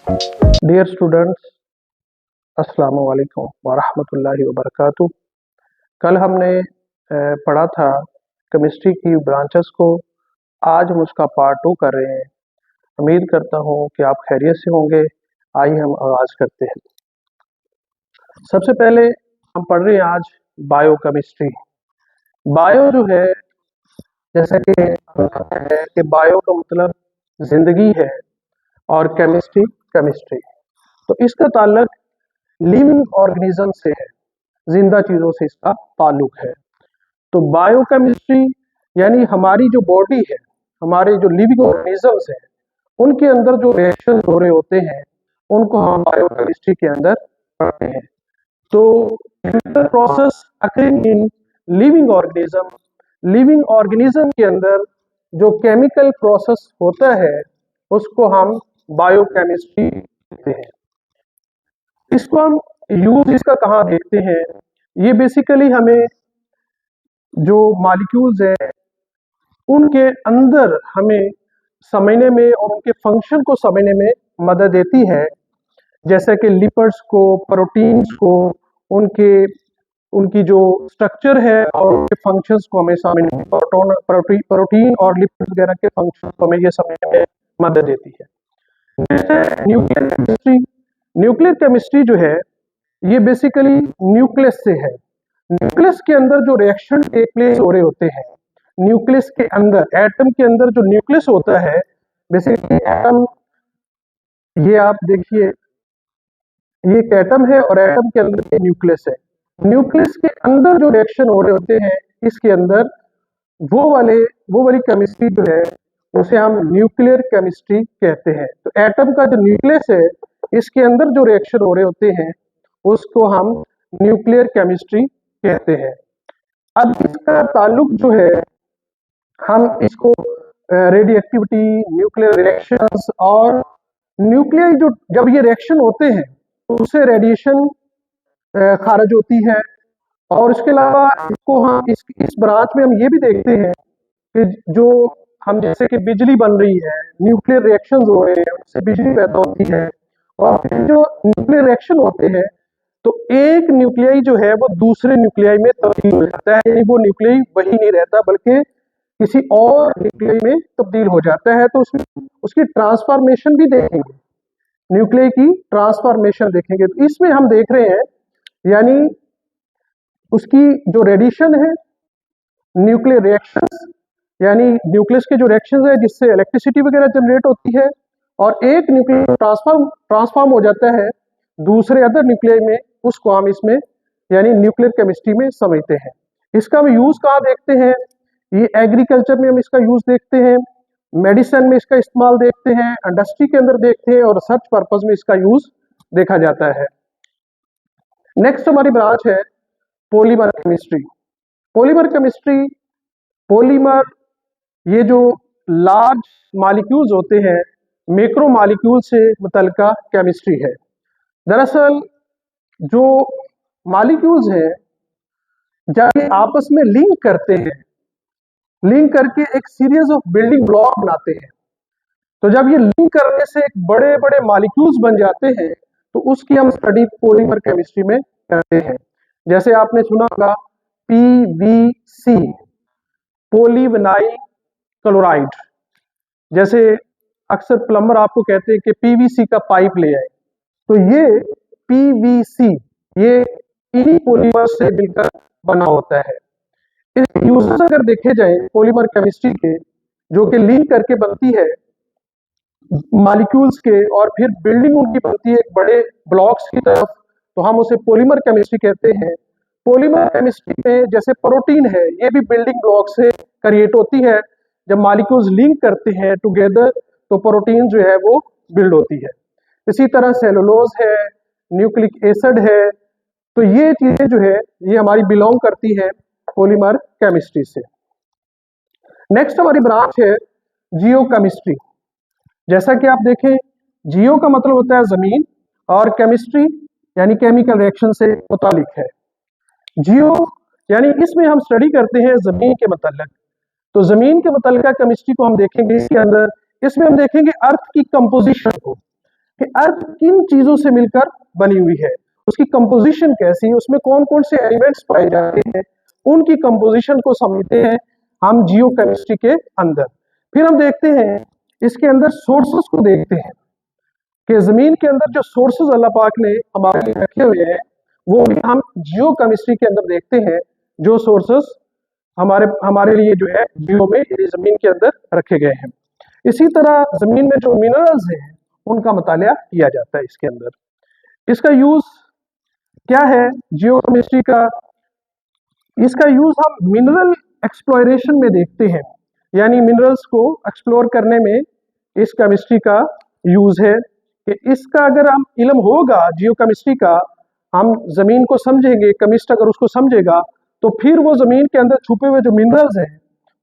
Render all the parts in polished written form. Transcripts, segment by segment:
Dear students, अस्सलाम वालेकुम वरहमतुल्लाहि वबरकातुह। कल हमने पढ़ा था केमिस्ट्री की ब्रांचेस को। आज हम उसका पार्ट 2 कर रहे हैं। उम्मीद करता हूँ कि आप खैरियत से होंगे। आइए हम आगाज करते हैं। सबसे पहले हम पढ़ रहे हैं आज बायोकेमिस्ट्री। बायो जो है, जैसा कि हमें पता है कि बायो का मतलब जिंदगी है और केमिस्ट्री केमिस्ट्री, तो इसका ताल्लुक लिविंग ऑर्गेनिज्म से है, जिंदा चीजों से इसका ताल्लुक है। तो बायोकेमिस्ट्री यानी हमारी जो बॉडी है, हमारे जो लिविंग ऑर्गेनिजम्स हैं, उनके अंदर जो रिएक्शन हो रहे होते हैं उनको हम बायोकेमिस्ट्री के अंदर पढ़ते हैं। तो chemical process occurring in living organism के अंदर जो केमिकल प्रोसेस होता है उसको हम बायोकेमिस्ट्री कहते हैं। इसको हम यूज इसका कहाँ देखते हैं? ये बेसिकली हमें जो मॉलिक्यूल्स हैं उनके अंदर हमें समझने में और उनके फंक्शन को समझने में मदद देती है, जैसे कि लिपिड्स को, प्रोटीन्स को, उनकी जो स्ट्रक्चर है और उनके फंक्शंस को हमें समझने में, प्रोटीन और लिपिड वगैरह के फंक्शन को हमें ये समझने में मदद देती है। न्यूक्लियर केमिस्ट्री जो है ये बेसिकली न्यूक्लियस से है। न्यूक्लियस के अंदर जो रिएक्शन टेक प्लेस हो रहे होते हैं, न्यूक्लियस के अंदर, एटम के अंदर जो न्यूक्लियस होता है, बेसिकली एटम, ये आप देखिए, ये एक एटम है और एटम के अंदर न्यूक्लियस है। न्यूक्लियस के अंदर जो रिएक्शन हो रहे होते हैं, इसके अंदर वो वाली केमिस्ट्री जो है उसे हम न्यूक्लियर केमिस्ट्री कहते हैं। तो एटम का जो न्यूक्लियस है, इसके अंदर जो रिएक्शन हो रहे होते हैं उसको हम न्यूक्लियर केमिस्ट्री कहते हैं। अब इसका ताल्लुक जो है, हम इसको रेडियो एक्टिविटी, न्यूक्लियर रिएक्शंस और न्यूक्लियर जो जब ये रिएक्शन होते हैं तो उससे रेडिएशन खारिज होती है। और इसके अलावा इसको हम इस ब्रांच में हम ये भी देखते हैं कि जो हम जैसे कि बिजली बन रही है, न्यूक्लियर रिएक्शंस हो रहे हैं, उससे बिजली पैदा होती है। और फिर जो न्यूक्लियर रिएक्शन होते हैं तो एक न्यूक्लियाई जो है वो दूसरे न्यूक्लियाई में तब्दील हो जाता है, यानी वो न्यूक्लियाई वही नहीं रहता बल्कि किसी और न्यूक्लियाई में तब्दील हो जाता है। तो उसकी ट्रांसफॉर्मेशन भी देखेंगे, न्यूक्लियाई की ट्रांसफॉर्मेशन देखेंगे। तो इसमें हम देख रहे हैं यानी उसकी जो रेडिएशन है, न्यूक्लियर रिएक्शंस यानी न्यूक्लियस के जो रिएक्शंस है जिससे इलेक्ट्रिसिटी वगैरह जनरेट होती है, और एक न्यूक्लियर ट्रांसफॉर्म हो जाता है दूसरे अदर न्यूक्लियाई में, उसको हम इसमें यानी न्यूक्लियर केमिस्ट्री में समझते हैं। इसका हम यूज कहाँ देखते हैं? ये एग्रीकल्चर में हम इसका यूज देखते हैं, मेडिसिन में इसका इस्तेमाल देखते हैं, इंडस्ट्री के अंदर देखते हैं और रिसर्च पर्पज में इसका यूज देखा जाता है। नेक्स्ट हमारी ब्रांच है polymer chemistry. Polymer chemistry, polymer ये जो लार्ज मॉलिक्यूल्स होते हैं, मैक्रो मॉलिक्यूल से मुतल्लिका केमिस्ट्री है। दरअसल जो मॉलिक्यूल्स हैं जब ये आपस में लिंक करते हैं, लिंक करके एक सीरीज ऑफ बिल्डिंग ब्लॉक बनाते हैं, तो जब ये लिंक करने से एक बड़े बड़े मॉलिक्यूल्स बन जाते हैं तो उसकी हम स्टडी पॉलीमर केमिस्ट्री में करते हैं। जैसे आपने सुना होगा PVC, पॉलीविनाइल क्लोराइड। जैसे अक्सर प्लम्बर आपको कहते हैं कि PVC का पाइप ले आए, तो ये PVC ये इन्हीं पॉलीमर से मिलकर बना होता है। इस यूजेस अगर देखे जाए पॉलीमर केमिस्ट्री के, जो कि लिंक करके बनती है मॉलिक्यूल्स के और फिर बिल्डिंग उनकी बनती है एक बड़े ब्लॉक्स की तरफ, तो हम उसे पॉलीमर केमिस्ट्री कहते हैं। पॉलीमर केमिस्ट्री में जैसे प्रोटीन है, ये भी बिल्डिंग ब्लॉक से क्रिएट होती है। जब मॉलिक्यूल्स लिंक करते हैं टुगेदर तो प्रोटीन जो है वो बिल्ड होती है। इसी तरह सेलुलोज है, न्यूक्लिक एसिड है, तो ये चीजें जो है ये हमारी बिलोंग करती है पॉलीमर केमिस्ट्री से। नेक्स्ट हमारी ब्रांच है जियोकेमिस्ट्री। जैसा कि आप देखें, जियो का मतलब होता है जमीन और केमिस्ट्री यानी केमिकल रिएक्शन से मुतालिक है। जियो यानी इसमें हम स्टडी करते हैं जमीन के मतलब, तो जमीन के मुतल्लिका केमिस्ट्री को हम देखेंगे इसके अंदर। इसमें हम देखेंगे अर्थ की कंपोजिशन को कि अर्थ किन चीजों से मिलकर बनी हुई है, उसकी कंपोजिशन कैसी है, उसमें कौन कौन से एलिमेंट्स पाए जाते हैं, उनकी कंपोजिशन को समझते हैं हम जियोकेमिस्ट्री के अंदर। फिर हम देखते हैं इसके अंदर सोर्सेस को देखते हैं कि जमीन के अंदर जो सोर्सेस अल्लाह पाक ने हमारे लिए रखे हुए हैं वो भी हम जियोकेमिस्ट्री के अंदर देखते हैं, जो सोर्सेस हमारे हमारे लिए जो है जियो में जमीन के अंदर रखे गए हैं। इसी तरह जमीन में जो मिनरल्स हैं उनका मुतालिया किया जाता है इसके अंदर। इसका यूज क्या है जियोकेमिस्ट्री का? इसका यूज हम मिनरल एक्सप्लोरेशन में देखते हैं, यानी मिनरल्स को एक्सप्लोर करने में इस केमिस्ट्री का यूज है कि इसका अगर हम इल्म होगा जियोकेमिस्ट्री का, हम जमीन को समझेंगे, केमिस्ट अगर उसको समझेगा तो फिर वो जमीन के अंदर छुपे हुए जो मिनरल्स हैं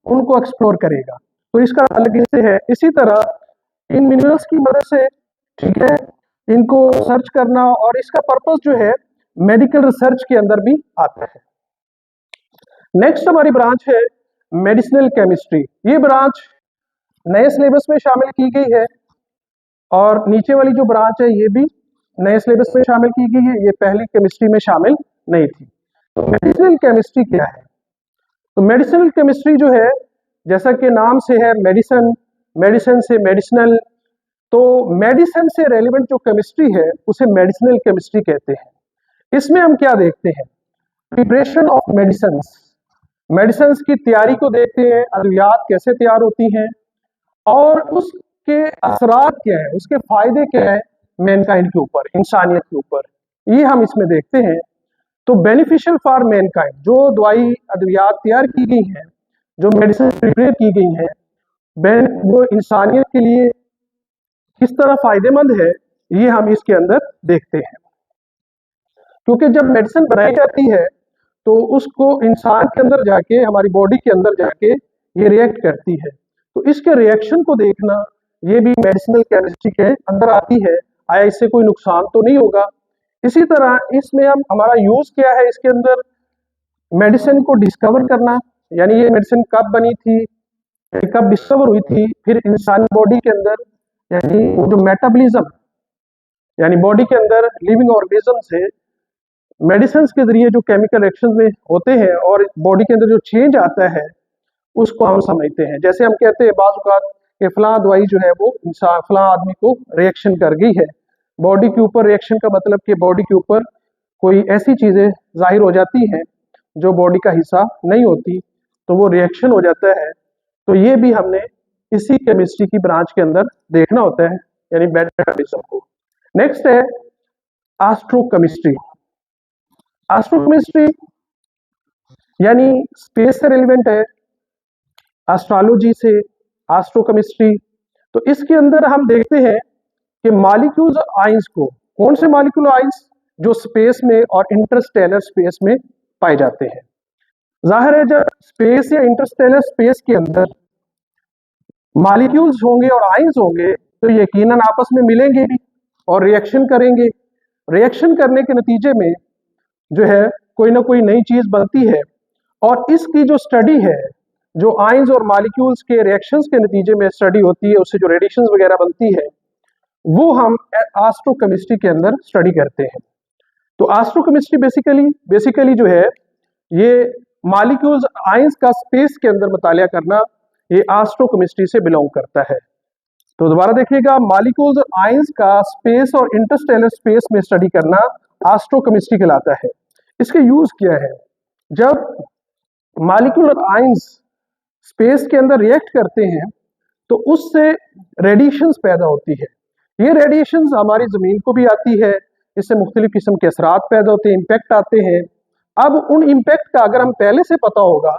उनको एक्सप्लोर करेगा। तो इसका अलग इससे है। इसी तरह इन मिनरल्स की मदद से, ठीक है, इनको सर्च करना, और इसका पर्पस जो है मेडिकल रिसर्च के अंदर भी आता है। नेक्स्ट हमारी ब्रांच है मेडिसिनल केमिस्ट्री। ये ब्रांच नए सिलेबस में शामिल की गई है और नीचे वाली जो ब्रांच है ये भी नए सिलेबस में शामिल की गई है, ये पहली केमिस्ट्री में शामिल नहीं थी। तो मेडिसिनल केमिस्ट्री क्या है? तो मेडिसिनल केमिस्ट्री जो है, जैसा कि नाम से है मेडिसिन, मेडिसिन से मेडिसिनल, तो मेडिसिन से रेलिवेंट जो केमिस्ट्री है उसे मेडिसिनल केमिस्ट्री कहते हैं। इसमें हम क्या देखते हैं? प्रिपरेशन ऑफ मेडिसिन, मेडिसिन की तैयारी को देखते हैं, अद्वियात कैसे तैयार होती हैं और उसके असरात क्या है, उसके फायदे क्या है मैनकाइंड के ऊपर, इंसानियत के ऊपर, ये हम इसमें देखते हैं। तो बेनिफिशियल फॉर मैनकाइंड, जो दवाई अद्वियात तैयार की गई हैं, जो मेडिसिन प्रिपेयर की गई हैं, वो इंसानियत के लिए किस तरह फायदेमंद है, ये हम इसके अंदर देखते हैं। क्योंकि जब मेडिसिन बनाई जाती है तो उसको इंसान के अंदर जाके, हमारी बॉडी के अंदर जाके ये रिएक्ट करती है, तो इसके रिएक्शन को देखना ये भी मेडिसिनल केमिस्ट्री के अंदर आती है। आया इससे कोई नुकसान तो नहीं होगा। इसी तरह इसमें हम हमारा यूज क्या है, इसके अंदर मेडिसिन को डिस्कवर करना, यानी ये मेडिसिन कब बनी थी, कब डिस्कवर हुई थी, फिर इंसानी बॉडी के अंदर यानी जो मेटाबॉलिज्म, यानी बॉडी के अंदर लिविंग ऑर्गेनिज्म से मेडिसिन के जरिए जो केमिकल रिएक्शन में होते हैं और बॉडी के अंदर जो चेंज आता है उसको हम समझते हैं। जैसे हम कहते हैं बाज़ औक़ात कि फलां दवाई जो है वो इंसान फलां आदमी को रिएक्शन कर गई है। बॉडी के ऊपर रिएक्शन का मतलब कि बॉडी के ऊपर कोई ऐसी चीज़ें जाहिर हो जाती हैं जो बॉडी का हिस्सा नहीं होती, तो वो रिएक्शन हो जाता है। तो ये भी हमने इसी केमिस्ट्री की ब्रांच के अंदर देखना होता है, यानी मेटाबॉलिज्म को। नेक्स्ट है एस्ट्रोकेमिस्ट्री। एस्ट्रोकेमिस्ट्री यानी स्पेस से रिलेवेंट है, एस्ट्रोलॉजी से एस्ट्रोकेमिस्ट्री। तो इसके अंदर हम देखते हैं कि मॉलिक्यूल्स आइंस को, कौन से मॉलिक्यूल आइंस, जो स्पेस में और इंटरस्टेलर स्पेस में पाए जाते हैं। जाहिर है जब स्पेस या इंटरस्टेलर स्पेस के अंदर मॉलिक्यूल्स होंगे और आइंस होंगे तो यकीनन आपस में मिलेंगे भी और रिएक्शन करेंगे। रिएक्शन करने के नतीजे में जो है कोई ना कोई नई चीज बनती है, और इसकी जो स्टडी है, जो आइंस और मॉलिक्यूल्स के रिएक्शंस के नतीजे में स्टडी होती है, उससे जो रेडिएशंस वगैरह बनती है, वो हम एस्ट्रोकेमिस्ट्री के अंदर स्टडी करते हैं। तो एस्ट्रोकेमिस्ट्री बेसिकली जो है ये मॉलिक्यूल्स आइंस का स्पेस के अंदर मुतालिया करना, ये एस्ट्रोकेमिस्ट्री से बिलोंग करता है। तो दोबारा देखिएगा, मॉलिक्यूल्स और आइंस का स्पेस और इंटरस्टेलर स्पेस में स्टडी करना एस्ट्रोकेमिस्ट्री कहलाता है। इसके यूज क्या है? जब मॉलिक्यूल और आइंस स्पेस के अंदर रिएक्ट करते हैं तो उससे रेडिएशंस पैदा होती है। ये रेडिएशंस हमारी जमीन को भी आती है, इससे मुख्तलिफ किस्म के असरात पैदा होते हैं, इम्पैक्ट आते हैं। अब उन इम्पैक्ट का अगर हम पहले से पता होगा,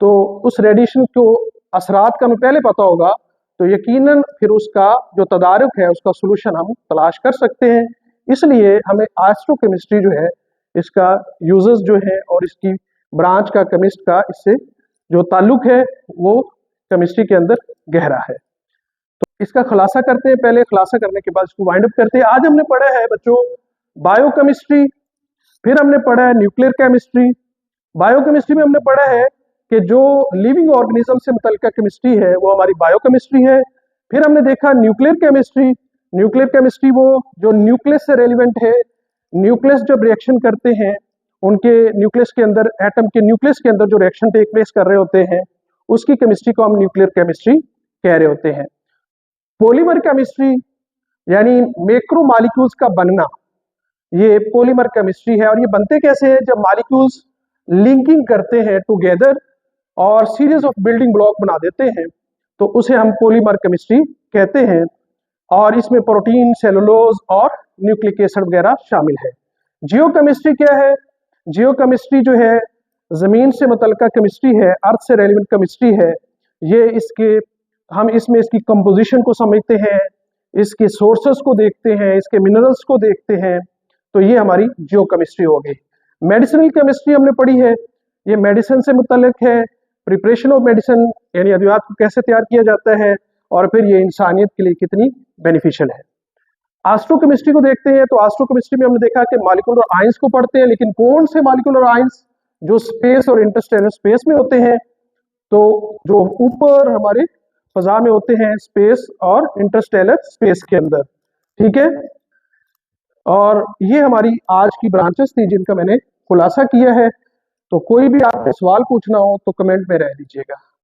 तो उस रेडिएशन को असरात का हमें पहले पता होगा, तो यकीनन फिर उसका जो तदारुक है उसका सोल्यूशन हम तलाश कर सकते हैं। इसलिए हमें एस्ट्रोकेमिस्ट्री जो है इसका यूजेस जो है और इसकी ब्रांच का केमिस्ट का इससे जो ताल्लुक है वो केमिस्ट्री के अंदर गहरा है। तो इसका खुलासा करते हैं, पहले खुलासा करने के बाद इसको वाइंड अप करते हैं। आज हमने पढ़ा है बच्चों बायोकेमिस्ट्री, फिर हमने पढ़ा है न्यूक्लियर केमिस्ट्री। बायोकेमिस्ट्री में हमने पढ़ा है कि जो लिविंग ऑर्गेनिज्म से मुतल्लिका केमिस्ट्री है वो हमारी बायोकेमिस्ट्री है। फिर हमने देखा न्यूक्लियर केमिस्ट्री, न्यूक्लियर केमिस्ट्री वो जो न्यूक्लियस से रेलिवेंट है, न्यूक्लियस जब रिएक्शन करते हैं, उनके न्यूक्लियस के अंदर, एटम के न्यूक्लियस के अंदर जो रिएक्शन टेक प्लेस कर रहे होते हैं, उसकी केमिस्ट्री को हम न्यूक्लियर केमिस्ट्री कह रहे होते हैं। पॉलीमर केमिस्ट्री यानी मैक्रो मॉलिक्यूल्स का बनना, ये पॉलीमर केमिस्ट्री है। और ये बनते कैसे हैं? जब मॉलिक्यूल्स लिंकिंग करते हैं टुगेदर और सीरीज ऑफ बिल्डिंग ब्लॉक बना देते हैं, तो उसे हम पॉलीमर केमिस्ट्री कहते हैं। और इसमें प्रोटीन, सेलुलोज और न्यूक्लिक एसिड वगैरह शामिल है। जियोकेमिस्ट्री क्या है? जियोकेमिस्ट्री जो है जमीन से मुतल्लिका केमिस्ट्री है, अर्थ से रेलिवेंट केमिस्ट्री है। ये इसके हम इसमें इसकी कंपोजिशन को समझते हैं, इसके सोर्सेस को देखते हैं, इसके मिनरल्स को देखते हैं, तो ये हमारी जियोकेमिस्ट्री हो गई। मेडिसिनल केमिस्ट्री हमने पढ़ी है, ये मेडिसिन से मुतल्लिक है, प्रिपरेशन ऑफ मेडिसिन यानी अद्वियात को कैसे तैयार किया जाता है और फिर ये इंसानियत के लिए कितनी बेनिफिशियल है। एस्ट्रोकेमिस्ट्री को देखते हैं, तो एस्ट्रोकेमिस्ट्री में हमने देखा कि मॉलिक्यूलर आयंस को पढ़ते हैं, लेकिन कौन से मॉलिक्यूलर आयंस? जो स्पेस और इंटरस्टेलर स्पेस में होते हैं, तो जो ऊपर हमारे फजा में होते हैं, स्पेस और इंटरस्टेलर स्पेस के अंदर, ठीक है। और ये हमारी आज की ब्रांचेस थी जिनका मैंने खुलासा किया है। तो कोई भी आपने सवाल पूछना हो तो कमेंट में रह दीजिएगा।